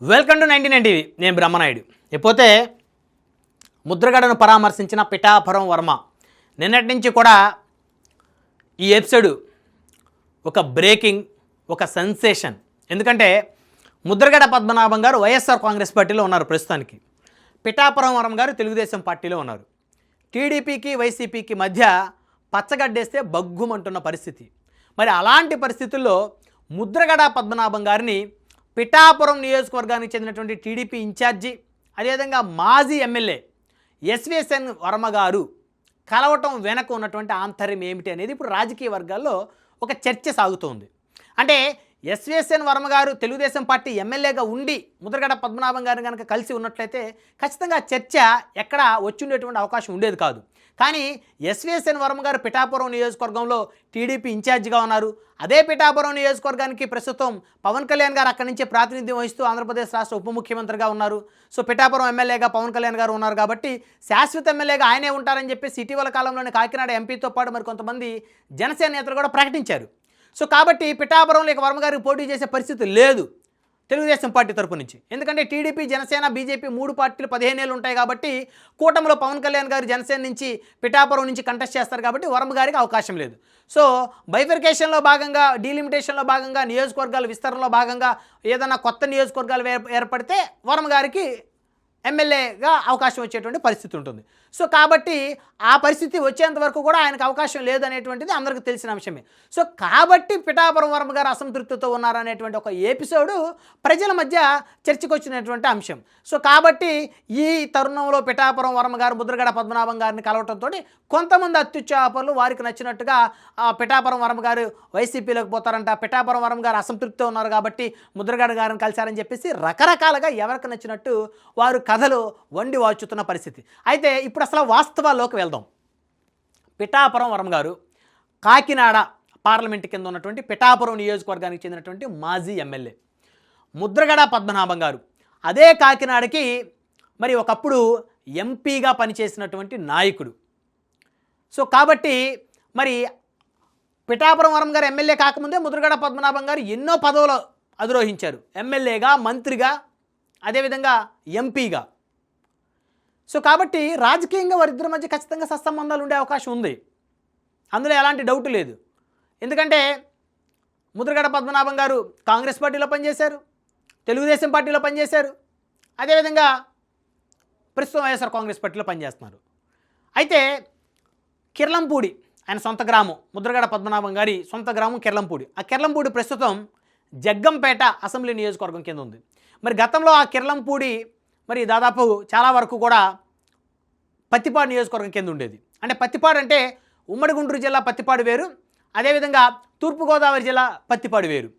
Welcome to 99 TV. నేను బ్రహ్మనాయుడు. ఇకపోతే ముద్రగడను పరామర్శించిన పిఠాపురం వర్మ నిన్నటి నుంచి కూడా ఈ ఎపిసోడ్ ఒక బ్రేకింగ్, ఒక సెన్సేషన్. ఎందుకంటే ముద్రగడ పద్మనాభం గారు వైఎస్ఆర్ కాంగ్రెస్ పార్టీలో ఉన్నారు ప్రస్తుతానికి. పిఠాపురం వర్మ గారు తెలుగుదేశం పార్టీలో ఉన్నారు. టీడీపీకి వైసీపీకి మధ్య పచ్చగడ్డేస్తే బగ్గుమంటున్న పరిస్థితి. మరి అలాంటి పరిస్థితుల్లో ముద్రగడ పద్మనాభం గారిని పిఠాపురం నియోజకవర్గానికి చెందినటువంటి టీడీపీ ఇన్ఛార్జి, అదేవిధంగా మాజీ ఎమ్మెల్యే ఎస్విఎస్ఎన్ వర్మ గారు కలవటం వెనక ఉన్నటువంటి ఆంతర్యం ఏమిటి అనేది ఇప్పుడు రాజకీయ వర్గాల్లో ఒక చర్చ సాగుతోంది. అంటే ఎస్విఎస్ఎన్ వర్మ గారు తెలుగుదేశం పార్టీ ఎమ్మెల్యేగా ఉండి ముద్రగడ పద్మనాభం గారిని కనుక కలిసి ఉన్నట్లయితే ఖచ్చితంగా చర్చ ఎక్కడ వచ్చుండేటువంటి అవకాశం ఉండేది కాదు. కానీ ఎస్విఎస్ఎన్ వర్మ గారు పిఠాపురం నియోజకవర్గంలో టీడీపీ ఇన్ఛార్జిగా ఉన్నారు. అదే పిఠాపురం నియోజకవర్గానికి ప్రస్తుతం పవన్ కళ్యాణ్ గారు అక్కడి నుంచి ప్రాతినిధ్యం వహిస్తూ ఆంధ్రప్రదేశ్ రాష్ట్ర ఉప ముఖ్యమంత్రిగా ఉన్నారు. సో పిఠాపురం ఎమ్మెల్యేగా పవన్ కళ్యాణ్ గారు ఉన్నారు కాబట్టి శాశ్వత ఎమ్మెల్యేగా ఆయనే ఉంటారని చెప్పేసి ఇటీవల కాలంలోని కాకినాడ ఎంపీతో పాటు మరి కొంతమంది జనసేన నేతలు కూడా ప్రకటించారు. సో కాబట్టి పిఠాపురంలో ఇక వర్మ గారికి పోటీ చేసే పరిస్థితి లేదు తెలుగుదేశం పార్టీ తరపు నుంచి. ఎందుకంటే టీడీపీ, జనసేన, బీజేపీ 3 పార్టీలు 15 ఏళ్ళు ఉంటాయి కాబట్టి కూటమిలో పవన్ కళ్యాణ్ గారు జనసేన నుంచి పిఠాపురం నుంచి కంటెస్ట్ చేస్తారు కాబట్టి వర్మ గారికి అవకాశం లేదు. సో బైఫర్కేషన్లో భాగంగా, డీలిమిటేషన్లో భాగంగా, నియోజకవర్గాల విస్తరణలో భాగంగా ఏదైనా కొత్త నియోజకవర్గాలు ఏర్పడితే వర్మ గారికి ఎమ్మెల్యేగా అవకాశం వచ్చేటువంటి పరిస్థితి ఉంటుంది. సో కాబట్టి ఆ పరిస్థితి వచ్చేంత వరకు కూడా ఆయనకు అవకాశం లేదనేటువంటిది అందరికీ తెలిసిన అంశమే. సో కాబట్టి పిఠాపురం వర్మ గారు అసంతృప్తితో ఉన్నారనేటువంటి ఒక ఎపిసోడు ప్రజల మధ్య చర్చకు వచ్చినటువంటి అంశం. సో కాబట్టి ఈ తరుణంలో పిఠాపురం వర్మ గారు ముద్రగడ పద్మనాభం గారిని కలవటంతో కొంతమంది అత్యుత్సాహపరులు వారికి నచ్చినట్టుగా పిఠాపురం వర్మ గారు వైసీపీలోకి పోతారంట, పిఠాపురం వర్మ గారు అసంతృప్తితో ఉన్నారు కాబట్టి ముద్రగడ గారిని కలిశారని చెప్పేసి రకరకాలుగా ఎవరికి నచ్చినట్టు వారు కథలు వండి వాచుతున్న పరిస్థితి. అయితే ఇప్పుడు అసలు వాస్తవాల్లోకి వెళ్దాం. పిఠాపురం వర్మ గారు కాకినాడ పార్లమెంట్ కింద ఉన్నటువంటి పిఠాపురం నియోజకవర్గానికి చెందినటువంటి మాజీ ఎమ్మెల్యే. ముద్రగడ పద్మనాభం గారు అదే కాకినాడకి మరి ఒకప్పుడు ఎంపీగా పనిచేసినటువంటి నాయకుడు. సో కాబట్టి మరి పిఠాపురం వర్మ గారు ఎమ్మెల్యే కాకముందే ముద్రగడ పద్మనాభం గారు ఎన్నో పదవులు అధిరోహించారు. ఎమ్మెల్యేగా, మంత్రిగా, అదేవిధంగా ఎంపీగా. సో కాబట్టి రాజకీయంగా వారిద్దరి మధ్య ఖచ్చితంగా సత్సంబంధాలు ఉండే అవకాశం ఉంది, అందులో ఎలాంటి డౌట్ లేదు. ఎందుకంటే ముద్రగడ పద్మనాభం గారు కాంగ్రెస్ పార్టీలో పనిచేశారు, తెలుగుదేశం పార్టీలో పనిచేశారు, అదేవిధంగా ప్రస్తుతం వైఎస్ఆర్ కాంగ్రెస్ పార్టీలో పనిచేస్తున్నారు. అయితే కిర్లంపూడి ఆయన సొంత గ్రామం, ముద్రగడ పద్మనాభం గారి సొంత గ్రామం కిర్లంపూడి. ఆ కిర్లంపూడి ప్రస్తుతం జగ్గంపేట అసెంబ్లీ నియోజకవర్గం కింద ఉంది. మరి గతంలో ఆ కిర్లంపూడి మరి దాదాపు చాలా వరకు కూడా పత్తిపాడు నియోజకవర్గం కింద ఉండేది. అంటే పత్తిపాడు అంటే ఉమ్మడి గుంటూరు జిల్లా పత్తిపాడు వేరు, అదేవిధంగా తూర్పుగోదావరి జిల్లా పత్తిపాడు వేరు.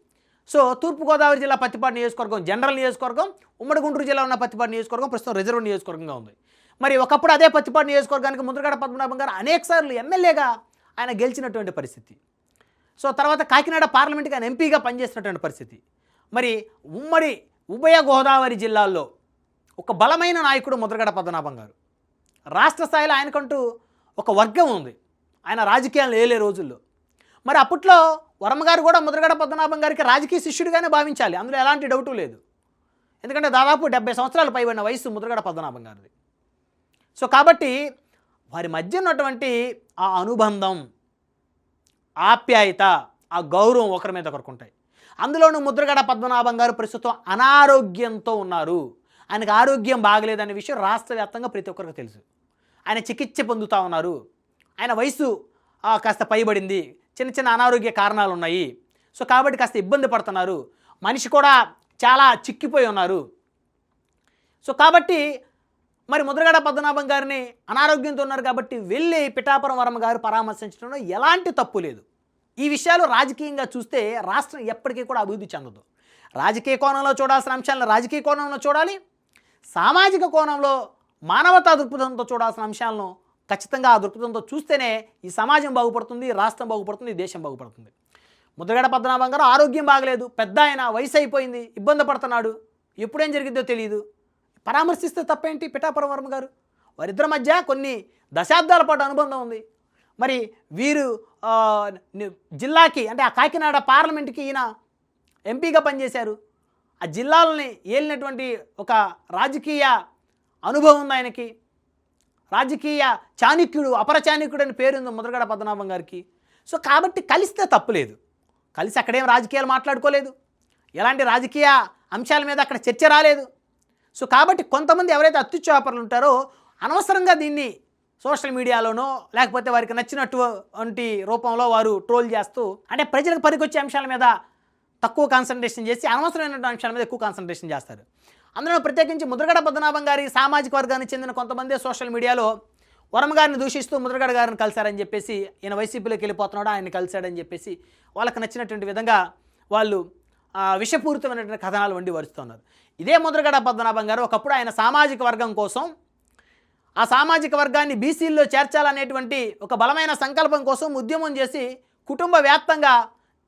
సో తూర్పుగోదావరి జిల్లా పత్తిపాడు నియోజకవర్గం జనరల్ నియోజకవర్గం, ఉమ్మడి గుంటూరు జిల్లా ఉన్న పత్తిపాడు నియోజకవర్గం ప్రస్తుతం రిజర్వ్ నియోజకవర్గంగా ఉంది. మరి ఒకప్పుడు అదే పత్తిపాడు నియోజకవర్గానికి ముద్రగడ పద్మనాభం గారు అనేకసార్లు ఎమ్మెల్యేగా ఆయన గెలిచినటువంటి పరిస్థితి. సో తర్వాత కాకినాడ పార్లమెంట్కి ఆయన ఎంపీగా పనిచేసినటువంటి పరిస్థితి. మరి ఉమ్మడి ఉభయ గోదావరి జిల్లాల్లో ఒక బలమైన నాయకుడు ముద్రగడ పద్మనాభం గారు. రాష్ట్ర స్థాయిలో ఆయనకంటూ ఒక వర్గం ఉంది, ఆయన రాజకీయాలు ఏలే రోజుల్లో. మరి అప్పట్లో వర్మ గారు కూడా ముద్రగడ పద్మనాభం గారికి రాజకీయ శిష్యుడిగానే భావించాలి, అందులో ఎలాంటి డౌటు లేదు. ఎందుకంటే దాదాపు 70 సంవత్సరాలు పైబడిన వయసు ముద్రగడ పద్మనాభం గారిది. సో కాబట్టి వారి మధ్య ఉన్నటువంటి ఆ అనుబంధం, ఆప్యాయత, ఆ గౌరవం ఒకరి మీద ఒకరికి ఉంటాయి. అందులోనూ ముద్రగడ పద్మనాభం గారు ప్రస్తుతం అనారోగ్యంతో ఉన్నారు. ఆయనకు ఆరోగ్యం బాగలేదనే విషయం రాష్ట్ర వ్యాప్తంగా ప్రతి ఒక్కరికి తెలుసు. ఆయన చికిత్స పొందుతూ ఉన్నారు, ఆయన వయసు కాస్త పైబడింది, చిన్న చిన్న అనారోగ్య కారణాలు ఉన్నాయి. సో కాబట్టి కాస్త ఇబ్బంది పడుతున్నారు, మనిషి కూడా చాలా చిక్కిపోయి ఉన్నారు. సో కాబట్టి మరి ముద్రగడ పద్మనాభం గారిని అనారోగ్యంతో ఉన్నారు కాబట్టి వెళ్ళి పిఠాపురం వర్మ గారు పరామర్శించడంలో ఎలాంటి తప్పు లేదు. ఈ విషయాలు రాజకీయంగా చూస్తే రాష్ట్రం ఎప్పటికీ కూడా అభివృద్ధి చెందదు. రాజకీయ కోణంలో చూడాల్సిన అంశాలను రాజకీయ కోణంలో చూడాలి, సామాజిక కోణంలో మానవతా దృక్పథంతో చూడాల్సిన అంశాలను ఖచ్చితంగా ఆ దృక్పథంతో చూస్తేనే ఈ సమాజం బాగుపడుతుంది, రాష్ట్రం బాగుపడుతుంది, దేశం బాగుపడుతుంది. ముద్రగడ పద్మనాభం గారు ఆరోగ్యం బాగలేదు, పెద్ద ఆయన, వయసు అయిపోయింది, ఇబ్బంది పడుతున్నాడు, ఎప్పుడేం జరిగిద్దో తెలియదు, పరామర్శిస్తే తప్పేంటి? పిఠాపురం వర్మ గారు వారిద్దరి మధ్య కొన్ని దశాబ్దాల పాటు అనుబంధం ఉంది. మరి వీరు జిల్లాకి అంటే ఆ కాకినాడ పార్లమెంట్కి ఈయన ఎంపీగా పనిచేశారు, ఆ జిల్లాలని ఏలినటువంటి ఒక రాజకీయ అనుభవం ఉంది ఆయనకి. రాజకీయ చాణక్యుడు, అపర చాణక్యుడు అని పేరుంది ముద్రగడ పద్మనాభం గారికి. సో కాబట్టి కలిస్తే తప్పులేదు. కలిసి అక్కడేం రాజకీయాలు మాట్లాడుకోలేదు, ఎలాంటి రాజకీయ అంశాల మీద అక్కడ చర్చ రాలేదు. సో కాబట్టి కొంతమంది ఎవరైతే అత్యుచ్చాపరులు ఉంటారో అనవసరంగా దీన్ని సోషల్ మీడియాలోనో లేకపోతే వారికి నచ్చినటువంటి రూపంలో వారు ట్రోల్ చేస్తూ, అంటే ప్రజలకు పనికొచ్చే అంశాల మీద తక్కువ కాన్సన్ట్రేషన్ చేసి అనవసరమైన అంశాల మీద ఎక్కువ కాన్సన్ట్రేషన్ చేస్తారు. అందులో ప్రత్యేకించి ముద్రగడ పద్మనాభం గారి సామాజిక వర్గానికి చెందిన కొంతమంది సోషల్ మీడియాలో వరమ గారిని దూషిస్తూ ముద్రగడ గారిని కలిశారని చెప్పేసి, ఈయన వైసీపీలోకి వెళ్ళిపోతున్నాడు, ఆయన్ని కలిశాడని చెప్పేసి వాళ్ళకి నచ్చినటువంటి విధంగా వాళ్ళు విషపూరితమైనటువంటి కథనాలు వండి వరుస్తున్నారు. ఇదే ముద్రగడ పద్మనాభం గారు ఒకప్పుడు ఆయన సామాజిక వర్గం కోసం, ఆ సామాజిక వర్గాన్ని బీసీల్లో చేర్చాలనేటువంటి ఒక బలమైన సంకల్పం కోసం ఉద్యమం చేసి కుటుంబ వ్యాప్తంగా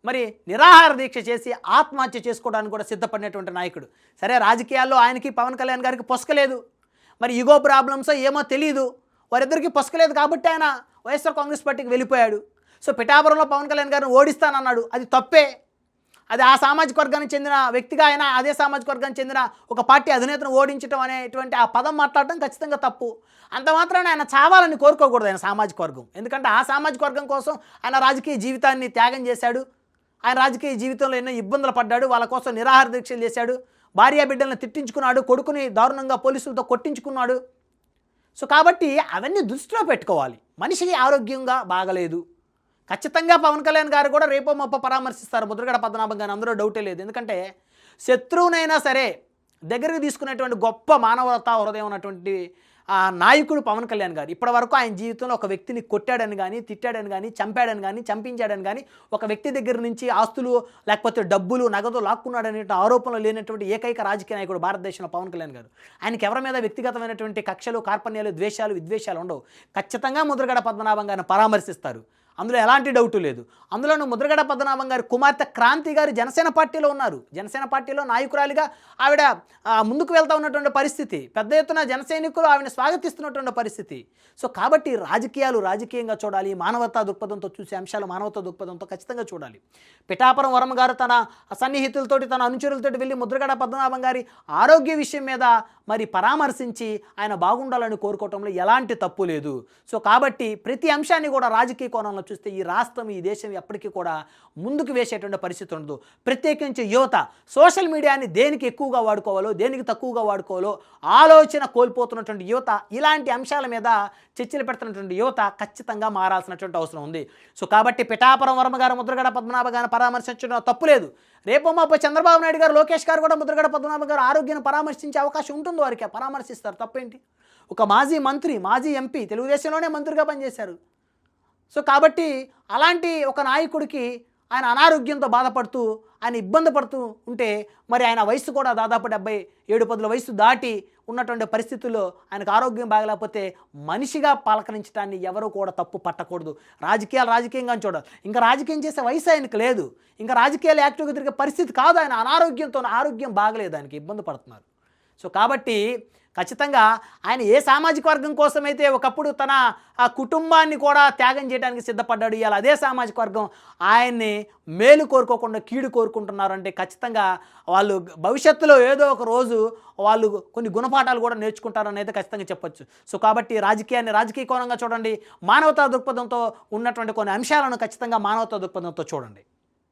మరి నిరాహార దీక్ష చేసి ఆత్మహత్య చేసుకోవడానికి కూడా సిద్ధపడినటువంటి నాయకుడు. సరే, రాజకీయాల్లో ఆయనకి పవన్ కళ్యాణ్ గారికి పొసకలేదు, మరి ఈగో ప్రాబ్లమ్స్ ఏమో తెలియదు, వారిద్దరికీ పొసకలేదు కాబట్టి ఆయన వైఎస్ఆర్ కాంగ్రెస్ పార్టీకి వెళ్ళిపోయాడు. సో పిఠాపురంలో పవన్ కళ్యాణ్ గారిని ఓడిస్తానన్నాడు, అది తప్పే. అది ఆ సామాజిక వర్గానికి చెందిన వ్యక్తిగా ఆయన అదే సామాజిక వర్గానికి చెందిన ఒక పార్టీ అధినేతను ఓడించడం అనేటువంటి ఆ పదం మాట్లాడటం ఖచ్చితంగా తప్పు. అంత మాత్రాన ఆయన చావాలని కోరుకోకూడదు ఆయన సామాజిక వర్గం. ఎందుకంటే ఆ సామాజిక వర్గం కోసం ఆయన రాజకీయ జీవితాన్ని త్యాగం చేశాడు. ఆయన రాజకీయ జీవితంలో ఎన్నో ఇబ్బందులు పడ్డాడు, వాళ్ళ కోసం నిరాహార దీక్షలు చేశాడు, భార్యా బిడ్డలను తిట్టించుకున్నాడు, కొడుకుని దారుణంగా పోలీసులతో కొట్టించుకున్నాడు. సో కాబట్టి అవన్నీ దృష్టిలో పెట్టుకోవాలి. మనిషికి ఆరోగ్యంగా బాగలేదు, ఖచ్చితంగా పవన్ కళ్యాణ్ గారు కూడా రేపో మొప్ప పరామర్శిస్తారు ముద్రగడ పద్మనాభం గారిని, అందులో డౌటే లేదు. ఎందుకంటే శత్రువునైనా సరే దగ్గరికి తీసుకునేటువంటి గొప్ప మానవతా హృదయం ఉన్నటువంటి నాయకుడు పవన్ కళ్యాణ్ గారు. ఇప్పటి వరకు ఆయన జీవితంలో ఒక వ్యక్తిని కొట్టాడని కానీ, తిట్టాడని కానీ, చంపాడని కానీ, చంపించాడని కానీ, ఒక వ్యక్తి దగ్గర నుంచి ఆస్తులు లేకపోతే డబ్బులు నగదు లాక్కున్నాడనే ఆరోపణలు లేనటువంటి ఏకైక రాజకీయ నాయకుడు భారతదేశంలో పవన్ కళ్యాణ్ గారు. ఆయనకి ఎవరి మీద వ్యక్తిగతమైనటువంటి కక్షలు, కార్పణ్యాలు, ద్వేషాలు, విద్వేషాలు ఉండవు. ఖచ్చితంగా ముద్రగడ పద్మనాభం గారిని పరామర్శిస్తారు, అందులో ఎలాంటి డౌటు లేదు. అందులోనూ ముద్రగడ పద్మనాభం గారి కుమార్తె క్రాంతి గారు జనసేన పార్టీలో ఉన్నారు. జనసేన పార్టీలో నాయకురాలిగా ఆవిడ ముందుకు వెళ్తూ ఉన్నటువంటి పరిస్థితి, పెద్ద ఎత్తున జనసైనికులు ఆవిడ స్వాగతిస్తున్నటువంటి పరిస్థితి. సో కాబట్టి రాజకీయాలు రాజకీయంగా చూడాలి, మానవతా దృక్పథంతో చూసే అంశాలు మానవతా దృక్పథంతో ఖచ్చితంగా చూడాలి. పిఠాపురం వరమ గారు తన సన్నిహితులతోటి, తన అనుచరులతోటి వెళ్ళి ముద్రగడ పద్మనాభం గారి ఆరోగ్య విషయం మీద మరి పరామర్శించి ఆయన బాగుండాలని కోరుకోవటంలో ఎలాంటి తప్పు లేదు. సో కాబట్టి ప్రతి అంశాన్ని కూడా రాజకీయ కోణంలో చూస్తే ఈ రాష్ట్రం, ఈ దేశం ఎప్పటికీ కూడా ముందుకు వేసేటువంటి పరిస్థితి ఉండదు. ప్రత్యేకించి యువత సోషల్ మీడియాని దేనికి ఎక్కువగా వాడుకోవాలో, దేనికి తక్కువగా వాడుకోవాలో ఆలోచన కోల్పోతున్నటువంటి యువత, ఇలాంటి అంశాల మీద చర్చలు పెడుతున్నటువంటి యువత ఖచ్చితంగా మారాల్సినటువంటి అవసరం ఉంది. సో కాబట్టి పిఠాపురం వర్మ గారు ముద్రగడ పద్మనాభ గారిని పరామర్శించడం తప్పు లేదు. రేపు మాపై చంద్రబాబు నాయుడు గారు, లోకేష్ గారు కూడా ముద్రగడ పద్మనాభ గారు ఆరోగ్యాన్ని పరామర్శించే అవకాశం ఉంటుంది, వారికి పరామర్శిస్తారు, తప్పేంటి? ఒక మాజీ మంత్రి, మాజీ ఎంపీ, తెలుగుదేశంలోనే మంత్రిగా పనిచేశారు. సో కాబట్టి అలాంటి ఒక నాయకుడికి ఆయన అనారోగ్యంతో బాధపడుతూ, ఆయన ఇబ్బంది పడుతూ ఉంటే, మరి ఆయన వయసు కూడా దాదాపు 77 వయసు దాటి ఉన్నటువంటి పరిస్థితుల్లో ఆయనకు ఆరోగ్యం బాగలేకపోతే మనిషిగా పలకరించడాన్ని ఎవరు కూడా తప్పు పట్టకూడదు. రాజకీయాలు రాజకీయంగా చూడాలి. ఇంకా రాజకీయం చేసే వయసు ఆయనకు లేదు, ఇంకా రాజకీయాలు యాక్టివ్గా తిరిగే పరిస్థితి కాదు. ఆయన అనారోగ్యంతో, ఆరోగ్యం బాగలేదు, ఆయనకి ఇబ్బంది పడుతున్నారు. సో కాబట్టి ఖచ్చితంగా ఆయన ఏ సామాజిక వర్గం కోసమైతే ఒకప్పుడు తన కుటుంబాన్ని కూడా త్యాగం చేయడానికి సిద్ధపడ్డాడు, ఇవాళ అదే సామాజిక వర్గం ఆయన్ని మేలు కోరుకోకుండా కీడు కోరుకుంటున్నారంటే ఖచ్చితంగా వాళ్ళు భవిష్యత్తులో ఏదో ఒక రోజు వాళ్ళు కొన్ని గుణపాఠాలు కూడా నేర్చుకుంటారని అయితే ఖచ్చితంగా చెప్పొచ్చు. సో కాబట్టి రాజకీయాన్ని రాజకీయ కోణంగా చూడండి, మానవతా దృక్పథంతో ఉన్నటువంటి కొన్ని అంశాలను ఖచ్చితంగా మానవతా దృక్పథంతో చూడండి.